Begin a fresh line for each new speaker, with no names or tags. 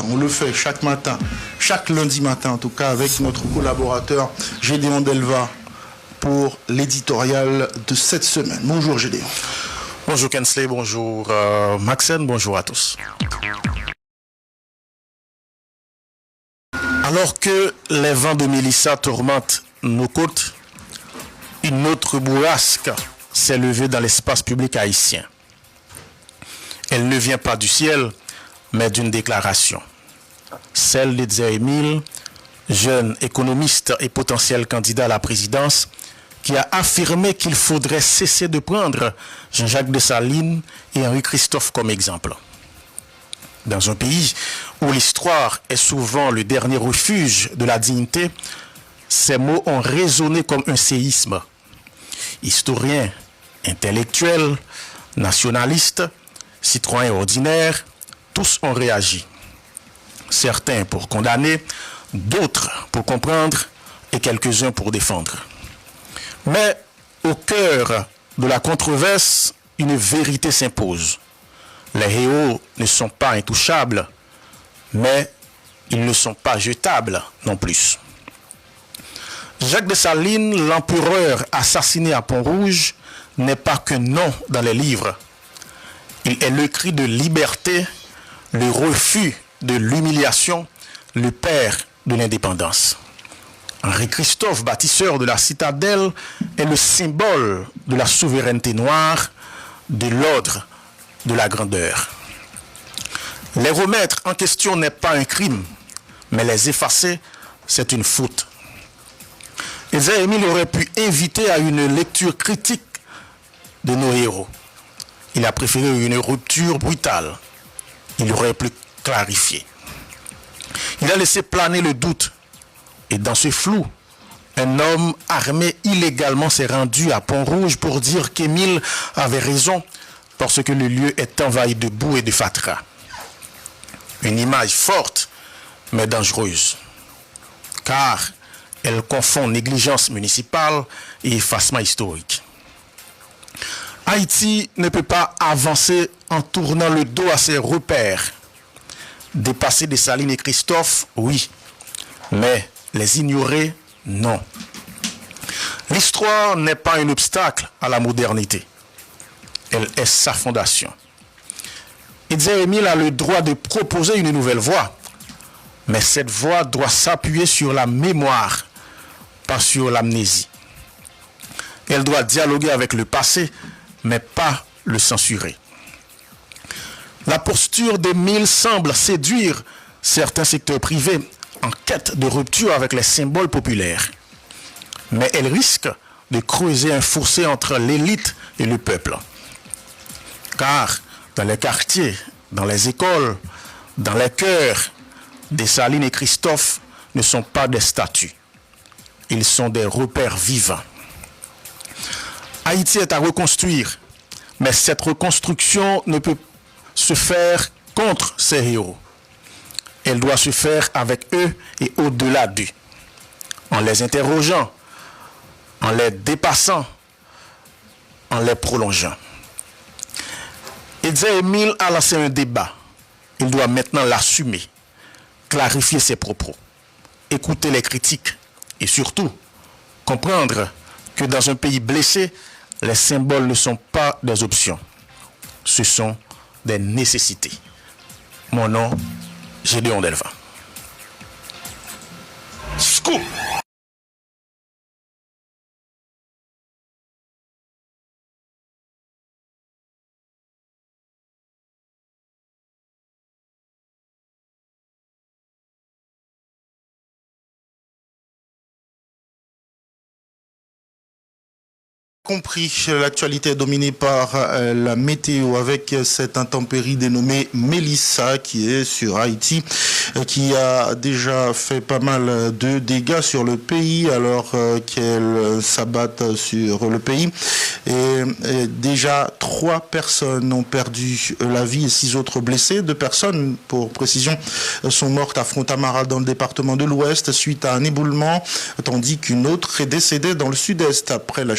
temps. On le fait chaque matin, chaque lundi matin en tout cas, avec notre collaborateur Gédéon Delva pour l'éditorial de cette semaine. Bonjour Gédéon.
Bonjour Kensley, bonjour Maxen, bonjour à tous. Alors que les vents de Mélissa tourmentent nos côtes, une autre bourrasque s'est levée dans l'espace public haïtien. Elle ne vient pas du ciel, mais d'une déclaration. Celle d'Edzer Emile, jeune économiste et potentiel candidat à la présidence, qui a affirmé qu'il faudrait cesser de prendre Jean-Jacques Dessalines et Henri-Christophe comme exemple. Dans un pays où l'histoire est souvent le dernier refuge de la dignité, ces mots ont résonné comme un séisme. Historiens, intellectuels, nationalistes, citoyens ordinaires, tous ont réagi. Certains pour condamner, d'autres pour comprendre et quelques-uns pour défendre. Mais au cœur de la controverse, une vérité s'impose. Les héros ne sont pas intouchables, mais ils ne sont pas jetables non plus. Jacques Dessalines, l'empereur assassiné à Pont-Rouge, n'est pas qu'un nom dans les livres. Il est le cri de liberté, le refus de l'humiliation, le père de l'indépendance. Henri-Christophe, bâtisseur de la citadelle, est le symbole de la souveraineté noire, de l'ordre, de la grandeur. Les remettre en question n'est pas un crime, mais les effacer, c'est une faute. Edzer Emile aurait pu inviter à une lecture critique de nos héros. Il a préféré une rupture brutale. Il aurait pu clarifier. Il a laissé planer le doute. Et dans ce flou, un homme armé illégalement s'est rendu à Pont-Rouge pour dire qu'Émile avait raison parce que le lieu est envahi de boue et de fatras. Une image forte, mais dangereuse. Car elle confond négligence municipale et effacement historique. Haïti ne peut pas avancer en tournant le dos à ses repères. Dépasser Dessalines et Christophe, oui, mais les ignorer, non. L'histoire n'est pas un obstacle à la modernité. Elle est sa fondation. Edzer Emile a le droit de proposer une nouvelle voie, mais cette voie doit s'appuyer sur la mémoire, pas sur l'amnésie. Elle doit dialoguer avec le passé, mais pas le censurer. La posture d'Emile semble séduire certains secteurs privés en quête de rupture avec les symboles populaires. Mais elle risque de creuser un fossé entre l'élite et le peuple. Car dans les quartiers, dans les écoles, dans les cœurs, Dessalines et Christophe ne sont pas des statues. Ils sont des repères vivants. Haïti est à reconstruire, mais cette reconstruction ne peut se faire contre ces héros. Elle doit se faire avec eux et au-delà d'eux, en les interrogeant, en les dépassant, en les prolongeant. Edzer Emile a lancé un débat. Il doit maintenant l'assumer, clarifier ses propos, écouter les critiques et surtout comprendre que dans un pays blessé, les symboles ne sont pas des options, ce sont des nécessités. Mon nom, Gédéon Delva. Scoop!
Compris, l'actualité est dominée par la météo avec cette intempérie dénommée Mélissa qui est sur Haïti, qui a déjà fait pas mal de dégâts sur le pays alors qu'elle s'abatte sur le pays. Et déjà 3 personnes ont perdu la vie et 6 autres blessés. 2 personnes, pour précision, sont mortes à Frontamara dans le département de l'Ouest suite à un éboulement, tandis qu'une autre est décédée dans le sud-est après la